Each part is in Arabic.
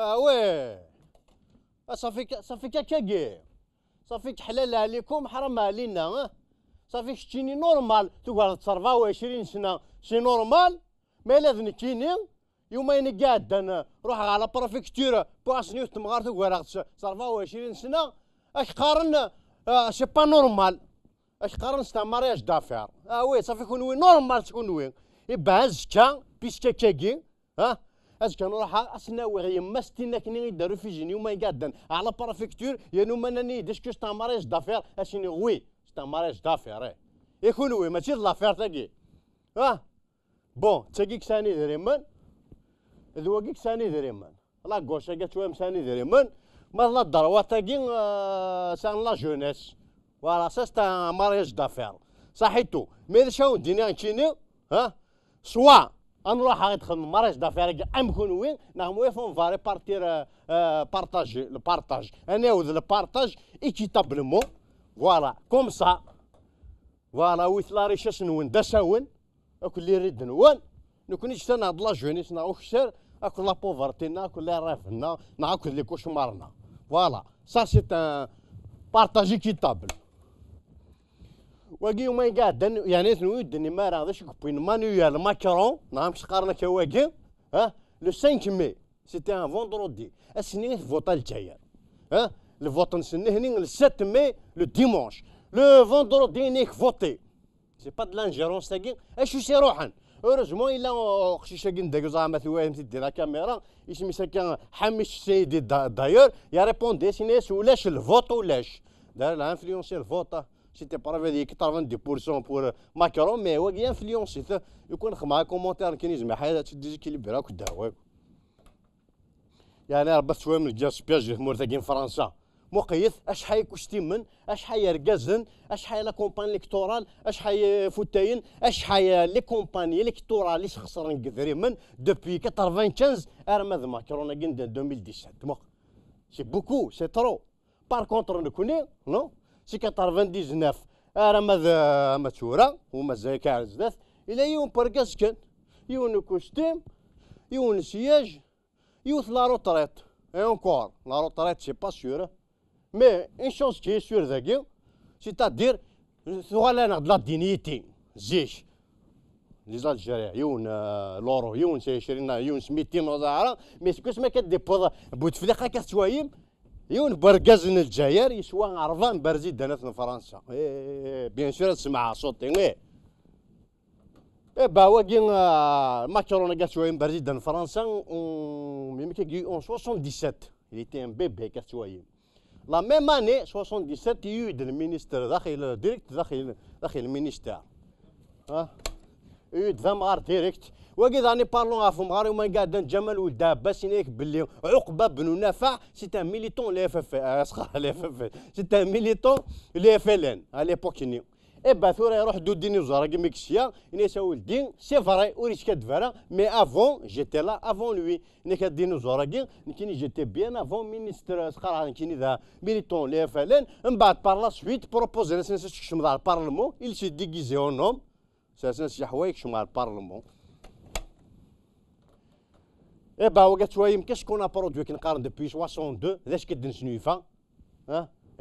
وي صافيك كاكي صافيك حلال عليكم حرام علينا. صافيك شتيني نورمال تقعد تصرفا 20 سنه سي نورمال. ما لازم كيني يومين قاعد انا روح على بريفكتور بواس نيوت مغار تقعد تصرفا 20 سنه. اش قارن سي با نورمال. اش قارن ستا مارياج دافير. وي صافي كون وين نورمال تكون وين يبقى هزكا بيسكا كاكي. اسكا نروح اسناوي غير ما ستينا كني يدارو في جيني وما يقعدن على بريفكتور يا نو مانني ديسكو ستا مارياج دافير اشيني وي ستا مارياج دافير يكون وي ماشي لافير تاكي. بون تاكيك ساني دريمن ذوقيك ساني دريمن لا غوشا قالت شويه مساني دريمن ما لا الدروه تاكي سان لا جونيس فوالا سا ستا مارياج دافير صحيتو مي شاو دينا كيني سوا نروح ندخل ماريج دافير امكن وين نعم ويفون فا ريبارتير بارطاجي البارطاج انا وذ البارطاج ايكيتابلمون فوالا كوم سا فوالا ويث لا ريشاس نون داساون اكل اللي يريد نون نكون اجتنا هاد لا جونيس ناو خسر اكل لا بوفرتي ناكل لي رافنا ناكل لي كوشمارنا فوالا سا سي ان بارطاج ايكيتابل. واقي وما يقعد يعني نودني ما راه ذاك بين مانويل ماكرون نعم شقارنا كواقي لو 5 مي سيتي ان فوندرودي السنين فوطا الجاير الفوط نسني هني لو 7 مي لو ديمونش لو فوندرودي نيك فوتي سي با دو لانجيرونس تاكي اشو سي روحا اوروزمون الا خشيشه كنداك زعما ثوايم تدير لا كاميرا اسمي ساكن حمش السيدي دايور يا ريبوندي سينيس ولاش الفوط ولاش دار الانفلونسي الفوط. C'était pas vrai que 90% pour Macron, mais ouais, il y a influence. يكون خمعة كومنتير كنيزم حاجة تدي كيليبرا وكداوي. يعني ربط شوية من الجاس بياج مرتاقين فرنسا. مقيث اش حي كوستيمن اش حي رقازن اش حي لا كومباني الكتورال اش حي فوتاين اش حي لي كومباني الكتورال اللي خسرن كثير من دوبي 95 ارمذ ماكرون قند 2017 سي بوكو سي ترو بار كونتر نكوني نو سي 99 راه ماذا ماتشورا ومازال كاع زدات الى يوم بركاس كان يون كوستيم يون سياج يوث لا روتريت اي اونكور لا روتريت سي با سيور مي ان شونس كي سيور ذاكي سيتادير ثوالا لا دينيتي زيش لي زالجيريا يون لورو يون سي 20 يون 200 وزاره مي سكوس ما كديبوز بوتفليقه كتوايم يون بركازن الجزائر يسوى عرفان برزيد دانات فرنسا بيان سور تسمع صوتي باواكي ماكرون قال شويه برزيد دان فرنسا ميم كي اون 77 il était un bébé كتوايم لا ميم اني 77 يود المينيستر داخل ديريكت داخل المينيستير يود فمغار ديريكت وكي راني بارلون افو مغاري وما قاعد جمال ولد عباس ينيك باللي عقبه بن نافع سي ان ميليتون لي اف اف اسخا لي اف اف سي ان ميليتون لي اف ال ان على ليبوك ني با ثورا يروح دو دينيزور كي ميكسيا ينسى ولدين سي فري وريش كدفرا مي افون جيتي لا افون لوي نيك دينيزور كي جيتي بيان افون مينيستر سخرا كيني ذا ميليتون لي اف ال ان من بعد بار لا سويت بروبوزي ناس تكشم على البارلمون il s'est déguisé en homme ساسا شي حوايج يكشم على البارلمون با وقت شويه يمكن شكون برودوي كنقارن دوبوي 62 ذاش كدن سنيفا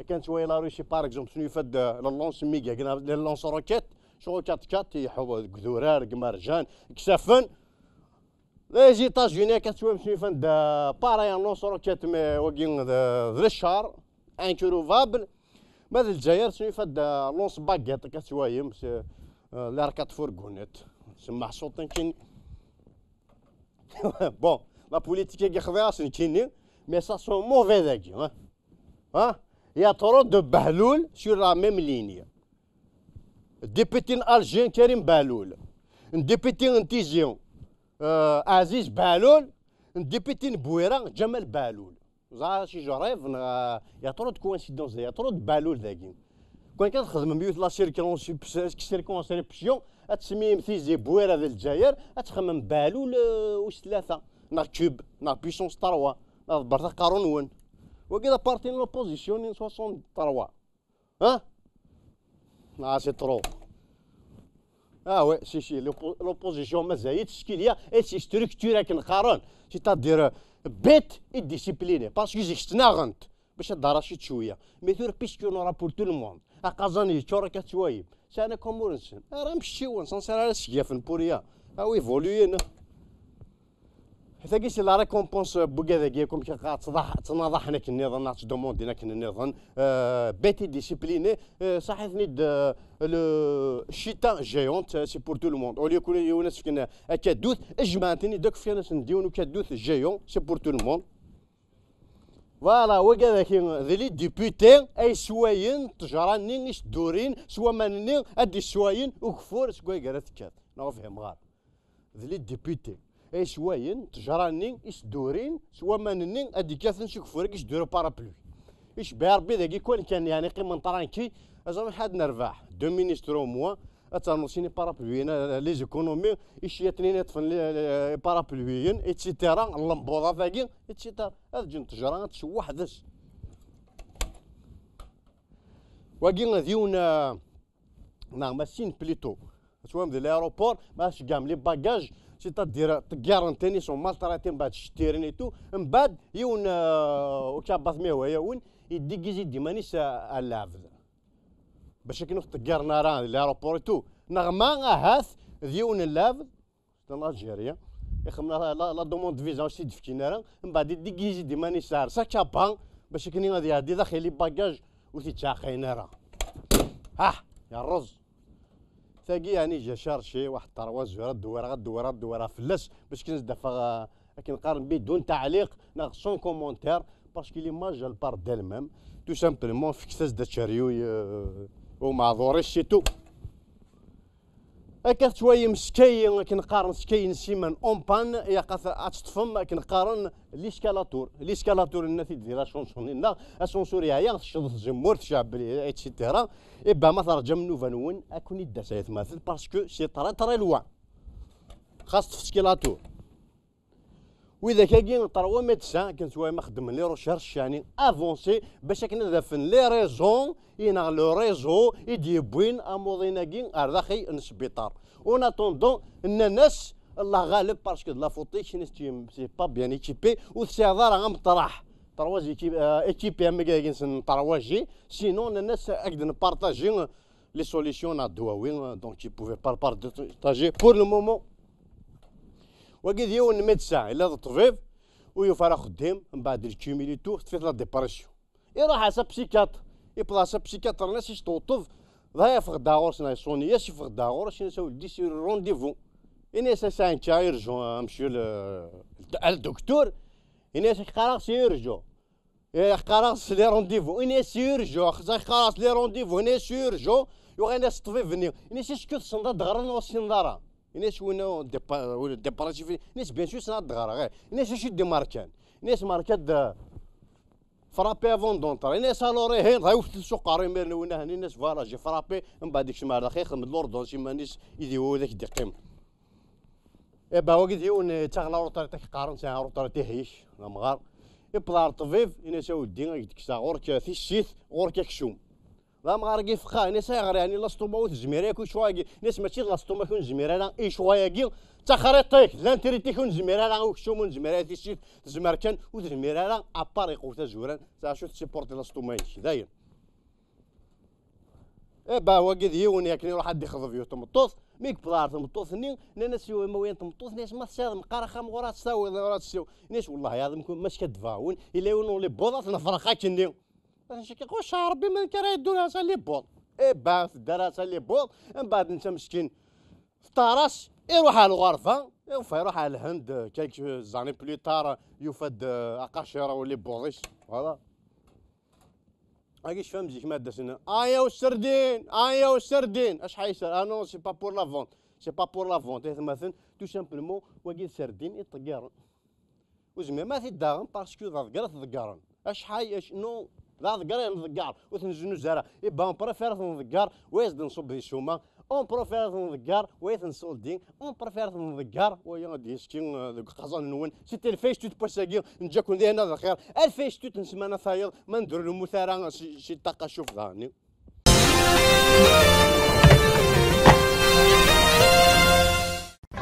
كانت شويه لا روسي باغ اكزومبل سنيفا لونس ميغا كنا لونس روكيت شغل كات يحو كذورار كمرجان كسافن لي زيتاجوني كانت شويه سنيفا بارايا لونس روكيت مي وكين ذا الشهر انكروفابل ماذا الجزائر سنيفا لونس باكيت كانت شويه لا ركات فورغونيت سمع صوت كاين بون لا بوليتيك كي خذيها سنكيني مي سا سون موفي ذاكي يا ترو دو بهلول سور لا ميم ليني ديبيتين الجين كريم بهلول ديبيتين انتيزيون عزيز بهلول ديبيتين بويرا جمال بهلول زعما شي جريف يا ترو دو كوانسيدونس يا ترو دو بهلول ذاكي كون كتخدم بيوت لا سيركونسيبسيون تسمي مثيزي بويره ذا الجزائر تخمم بالو واش ثلاثه نا كوب نا بيسونس 3 نا برتا قارون ون وكذا بارتي لوبوزيسيون 63 سي ترو وي سي لوبوزيسيون مازال تشكيليه اي سي ستركتور كنقارن سيتادير بيت ديسيبليني باسكو زيكتنا غنت باش داراشيت شويه مي ثور بيسكو نورا بور تو الموند اقازاني تشورا كتوايب سانا كومورنسن راه مشي ونصنصر على سيافن بوريا او ايفولوينا حتى سي لا ريكومبونس بوكاذاكيا كوم تناضح هناك النظام ناس دوموندي هناك النظام بيتي ديسيبليني صحيتني الشتاء جايونت سي بور تو لو موند اولي يكون يونس كنا كدوث اجمعتني دوك في ناس نديون كدوث جايون سي بور تو لو موند فوالا وكذاك ذي ديبوتي اي سواين تجراني ايش دورين سوا ماني ادي سواين وكفور سكوا قالت كات نوفهم غار ذي ديبوتي اي سواين تجراني ايش دورين سوا ماني ادي كاثن شكفور ايش دورو بارابلوي ايش باربي ذاك يكون كان يعني قيمه طرانكي ازرم حد نربح دو مينيسترو موا اتانوسيني بارابلويين لي زيكونومي ايش يتنين طفن بارابلويين اتسيتيرا اللمبوضه ذاكي اتسيتيرا هاد جن تجران تشوح ذس واكي ديون نعم ماشين بليتو توام دي لايروبور ماش كام لي باكاج سي تدير كارونتيني سون مالطراتين بعد شتيرين تو من بعد يون وكاباث ميويا وين يديكيزي ديمانيس اللعب باش كي نخت كارنا راه لايروبور تو نغما هاث ديون اللعب dans l'Algérie يخمنا لا دوموند فيزا سي دفكينا من بعد يديكيزي ديمانيس ساكابان باش كني غادي يهدي داخل لي باكاج وتيتشاخينا راه يا الرز ثاقي يعني جا شارشي واحد الطروه زويره دويره فلاس باش كنزدفا كنقارن بدون تعليق ناغ سون كومونتير باسكو ليماج البار دالمام تو سامبلومون فيكساس دا تشاريوي ومعذوري سيتو هكا شويه مسكاي كنقارن سكاين سيمان اون بان يا قاث اتطفم كنقارن ليسكالاتور الناس ديال شونسون اسونسور يا تشد الجمهور تشعب ايتسيتيرا با ما ترجم نوفانون اكون يدا سايت مثل باسكو سي طري لوا خاص تفسكيلاتور واذا كاين طروا ميدسان كنسوا ما خدم لي روشيرش يعني افونسي باش كندفن لي ريزون ينا لو ريزو يدي بوين اموضيناكي ارضاخي السبيطار اون اتوندون ان الناس الله غالب باسكو لا فوتيك سي با بيان ايكيبي وسيادار غمطرح طروا ايكيبي اما كاين طرواجي سينون الناس اقدر نبارطاجي لي سوليسيون الدواوين دونك يي بوفي با بارطاجي بور لو مومون وكي ديون ميدسان الا الطبيب ويفرا خدام من بعد الكيميليتو تفيت لا ديبرسيون يروح على بسيكاتر يبلاصا بسيكاتر الناس يشطوطوف ضايع في غداغور سنا يصوني ياسي في غداغور شنو نساو دي سي رونديفو اني سا انتا يرجو مشيو الدكتور اني خلاص يرجو خلاص لي رونديفو اني سيرجو خلاص لي رونديفو اني سيرجو يوغي ناس طبيب فني اني سكو تصندا دغرن وسندارا الناس وين ديباراتي في الناس بيان سور سنا دغرا غير الناس شي دي ماركان الناس ماركات فرابي افون دونطر الناس الوري هين غايو في السوق قاري ميرنا وين هاني الناس فوالا جي فرابي من بعد ديك الشمال الاخير خدم الاردن شي مانيش يديو ذاك دقيم با واقي ديون تاع روطار تاع قارن تاع روطار تهيش مغار يبلار طفيف الناس ودي ديك الساعه غورك في الشيت غورك كشوم لا مغارقي فخا ناس غير يعني لاستوما وتزميرا كل شويه ناس ماشي لاستوما كون زميرا لا اي شويه تا خريطيك لانتريتي كون زميرا لا وكشوم زميرا تيشي زمر كان وزميرا لا اباري قوت زوران تا شوف تيبورتي لاستوما داير با واقد يون ياك يروح حد يخض فيو تمطوط ميك بلار تمطوط ني ناس يو ما وين تمطوط ناس ما تصير مقارخه مغورات تساوي ورات تساوي ناس والله يا ماش كدفاون الا يونو لي بوضات نفرخا كني شكي خوش ربي ما كان يدور على لي بوط با في الدراسه لي بوط من بعد انت مسكين في طراس يروح على الغرفه يروح على الهند كيك زاني بلي طار يفد اقاشره ولي بوضيش فوالا هاكيش فهم ديك ماده سنه ايا والسردين اش حيصير نو سي با بور لا فونت سي با بور لا فونت مثلا تو سامبلومون واقي السردين يطقارن وزعما ما تيداغن باسكو ضقره تضقارن اش حي اش نو لا ضقر نضقار وتنزنو زرا يبا اون بريفير نضقار ويزد نصب الشومه اون بريفير نضقار ويز نسولدين اون بريفير نضقار ويا ديسكين ذوك قزان نون سيتي الفيش توت بوساكي نجاكم ذي هنا الخير الفيش توت نسمانا ثايض ما ندير له مثارا شي طاقه شوف ظهرني